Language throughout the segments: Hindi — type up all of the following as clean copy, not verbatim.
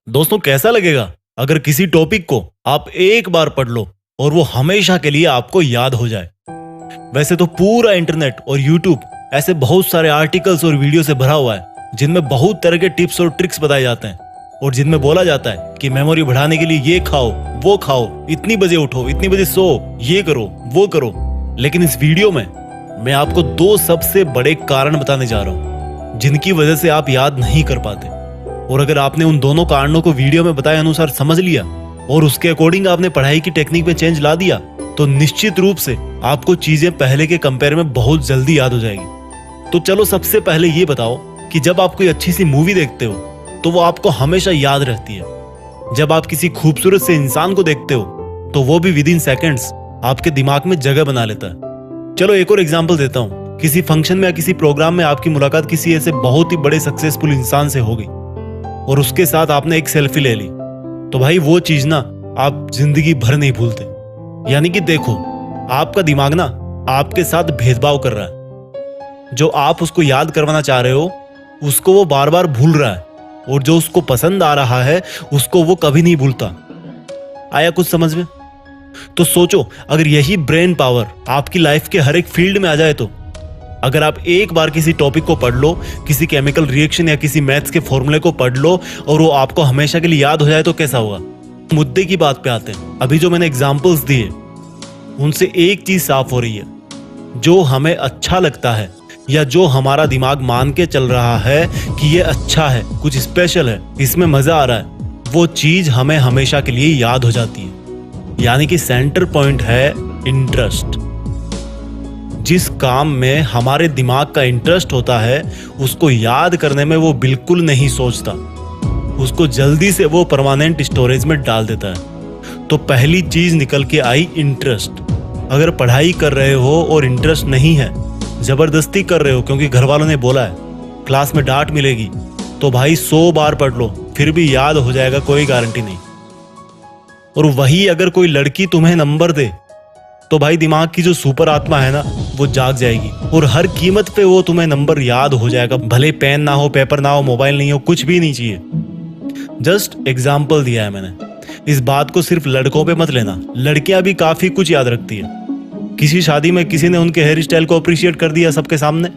दोस्तों कैसा लगेगा अगर किसी टॉपिक को आप एक बार पढ़ लो और वो हमेशा के लिए आपको याद हो जाए। वैसे तो पूरा इंटरनेट और यूट्यूब ऐसे बहुत सारे आर्टिकल्स और वीडियो से भरा हुआ है जिनमें बहुत तरह के टिप्स और ट्रिक्स बताए जाते हैं और जिनमें बोला जाता है कि मेमोरी बढ़ाने के लिए ये खाओ, वो खाओ, इतनी बजे उठो, इतनी बजे सो, ये करो, वो करो। लेकिन इस वीडियो में मैं आपको दो सबसे बड़े कारण बताने जा रहा हूँ जिनकी वजह से आप याद नहीं कर पाते। और अगर आपने उन दोनों कारणों को वीडियो में बताए अनुसार समझ लिया और उसके अकॉर्डिंग आपने पढ़ाई की टेक्निक में चेंज ला दिया तो निश्चित रूप से आपको चीजें पहले के कंपेयर में बहुत जल्दी याद हो जाएगी। तो चलो सबसे पहले ये बताओ कि जब आप कोई अच्छी सी मूवी देखते हो तो वो आपको हमेशा याद रहती है। जब आप किसी खूबसूरत से इंसान को देखते हो तो वो भी विद इन सेकेंड्स आपके दिमाग में जगह बना लेता है। चलो एक और एग्जाम्पल देता हूँ। किसी फंक्शन में या किसी प्रोग्राम में आपकी मुलाकात किसी ऐसे बहुत ही बड़े सक्सेसफुल इंसान से हो गई और उसके साथ आपने एक सेल्फी ले ली तो भाई वो चीज ना आप जिंदगी भर नहीं भूलते। यानी कि देखो, आपका दिमाग ना आपके साथ भेदभाव कर रहा है। जो आप उसको याद करवाना चाह रहे हो उसको वो बार बार भूल रहा है और जो उसको पसंद आ रहा है उसको वो कभी नहीं भूलता। आया कुछ समझ में? तो सोचो, अगर यही ब्रेन पावर आपकी लाइफ के हर एक फील्ड में आ जाए तो अगर आप एक बार किसी टॉपिक को पढ़ लो, किसी केमिकल रिएक्शन या किसी मैथ्स के फॉर्मूले को पढ़ लो और वो आपको हमेशा के लिए याद हो जाए तो कैसा होगा? मुद्दे की बात पे आते हैं। अभी जो मैंने एग्जांपल्स दिए उनसे एक चीज साफ हो रही है, जो हमें अच्छा लगता है या जो हमारा दिमाग मान के चल रहा है कि ये अच्छा है, कुछ स्पेशल है, इसमें मजा आ रहा है, वो चीज हमें हमेशा के लिए याद हो जाती है। यानी कि सेंटर पॉइंट है इंटरेस्ट। जिस काम में हमारे दिमाग का इंटरेस्ट होता है उसको याद करने में वो बिल्कुल नहीं सोचता, उसको जल्दी से वो परमानेंट स्टोरेज में डाल देता है। तो पहली चीज निकल के आई इंटरेस्ट। अगर पढ़ाई कर रहे हो और इंटरेस्ट नहीं है, जबरदस्ती कर रहे हो क्योंकि घर वालों ने बोला है, क्लास में डांट मिलेगी, तो भाई 100 बार पढ़ लो फिर भी याद हो जाएगा, कोई गारंटी नहीं। और वही अगर कोई लड़की तुम्हें नंबर दे तो भाई दिमाग की जो सुपर आत्मा है ना वो जाग जाएगी और हर कीमत पे वो तुम्हें नंबर याद हो जाएगा। भले पेन ना हो, पेपर ना हो, मोबाइल नहीं हो, कुछ भी नहीं चाहिए। जस्ट एग्जाम्पल दिया है मैंने। इस बात को सिर्फ लड़कों पे मत लेना, लड़कियां भी काफी कुछ याद रखती है। किसी शादी में किसी ने उनके हेयर स्टाइल को अप्रिशिएट कर दिया सबके सामने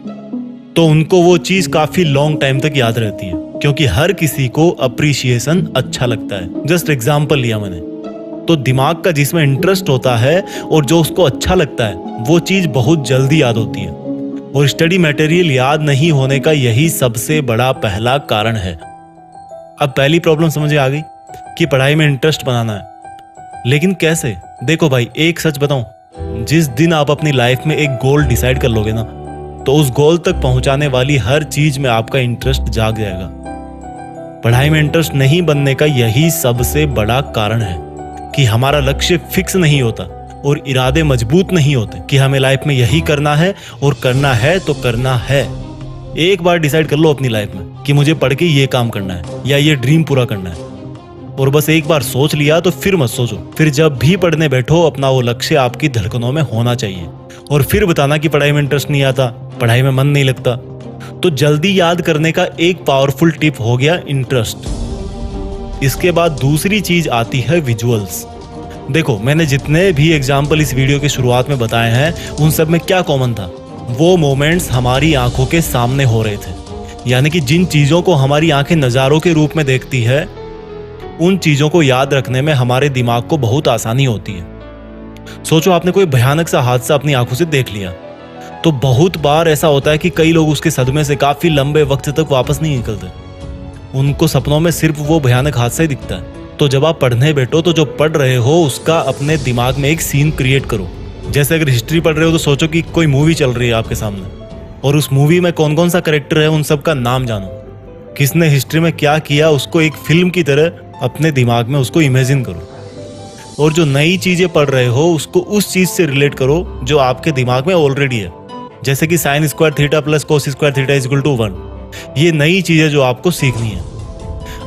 तो उनको वो चीज काफी लॉन्ग टाइम तक याद रहती है क्योंकि हर किसी को अप्रिशिएशन अच्छा लगता है। जस्ट एग्जाम्पल लिया मैंने। तो दिमाग का जिसमें इंटरेस्ट होता है और जो उसको अच्छा लगता है वो चीज बहुत जल्दी याद होती है। और स्टडी मटेरियल याद नहीं होने का यही सबसे बड़ा पहला कारण है। अब पहली प्रॉब्लम समझ आ गई कि पढ़ाई में इंटरेस्ट बनाना है, लेकिन कैसे? देखो भाई, एक सच बताऊं, जिस दिन आप अपनी लाइफ में एक गोल डिसाइड कर लोगे ना तो उस गोल तक पहुंचाने वाली हर चीज में आपका इंटरेस्ट जाग जाएगा। पढ़ाई में इंटरेस्ट नहीं बनने का यही सबसे बड़ा कारण है कि हमारा लक्ष्य फिक्स नहीं होता और इरादे मजबूत नहीं होते कि हमें लाइफ में यही करना है और करना है तो करना है। एक बार डिसाइड कर लो अपनी लाइफ में कि मुझे पढ़ के ये काम करना है या ये ड्रीम पूरा करना है और बस एक बार सोच लिया तो फिर मत सोचो। फिर जब भी पढ़ने बैठो अपना वो लक्ष्य आपकी धड़कनों में होना चाहिए और फिर बताना कि पढ़ाई में इंटरेस्ट नहीं आता, पढ़ाई में मन नहीं लगता। तो जल्दी याद करने का एक पावरफुल टिप हो गया इंटरेस्ट। इसके बाद दूसरी चीज आती है विजुअल्स। देखो, मैंने जितने भी एग्जाम्पल इस वीडियो की शुरुआत में बताए हैं उन सब में क्या कॉमन था? वो मोमेंट्स हमारी आंखों के सामने हो रहे थे। यानी कि जिन चीजों को हमारी आंखें नजारों के रूप में देखती है उन चीजों को याद रखने में हमारे दिमाग को बहुत आसानी होती है। सोचो, आपने कोई भयानक सा हादसा अपनी आंखों से देख लिया तो बहुत बार ऐसा होता है कि कई लोग उसके सदमे से काफी लंबे वक्त तक वापस नहीं निकलते। उनको सपनों में सिर्फ वो भयानक हादसा ही दिखता है। तो जब आप पढ़ने बैठो तो जो पढ़ रहे हो उसका अपने दिमाग में एक सीन क्रिएट करो। जैसे अगर हिस्ट्री पढ़ रहे हो तो सोचो कि कोई मूवी चल रही है आपके सामने और उस मूवी में कौन कौन सा कैरेक्टर है उन सब का नाम जानो, किसने हिस्ट्री में क्या किया उसको एक फिल्म की तरह अपने दिमाग में उसको इमेजिन करो। और जो नई चीजें पढ़ रहे हो उसको उस चीज से रिलेट करो जो आपके दिमाग में ऑलरेडी है। जैसे कि sin square theta plus cos square theta is equal to 1। ये नई चीजें जो आपको सीखनी है।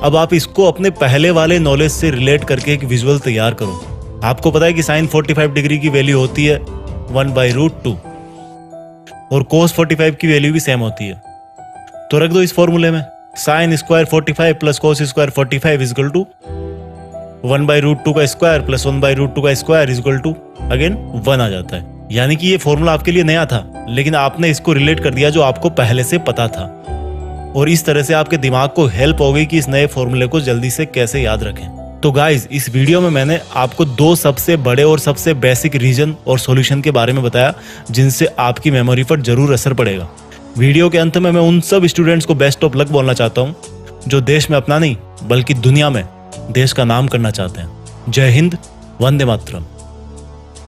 अब आप इसको अपने पहले वाले नॉलेज से रिलेट करके एक विजुअल तैयार करो। आपको पता है कि sin 45 डिग्री की वैल्यू होती है 1/√2 और cos 45 की वैल्यू भी सेम होती है। तो रख दो इस फॉर्मूले में sine square 45 plus cos square 45 is equal to 1/√2 का स्क्वायर प्लस 1/√2 का स्क्वायर इजकल टू अगेन 1 आ जाता है। यानी कि ये फॉर्मूला आपके लिए नया था, लेकिन आपने इसको रिलेट कर दिया जो आपको पहले से पता था, और इस तरह से आपके दिमाग को हेल्प हो गई कि इस नए फॉर्मूले को जल्दी से कैसे याद रखें। तो गाइज, इस वीडियो में मैंने आपको 2 सबसे बड़े और सबसे बेसिक रीजन और सॉल्यूशन के बारे में बताया जिनसे आपकी मेमोरी पर जरूर असर पड़ेगा। वीडियो के अंत में मैं उन सब स्टूडेंट्स को बेस्ट ऑफ लक बोलना चाहता हूँ जो देश में अपना नहीं बल्कि दुनिया में देश का नाम करना चाहते हैं। जय हिंद, वंदे मातरम।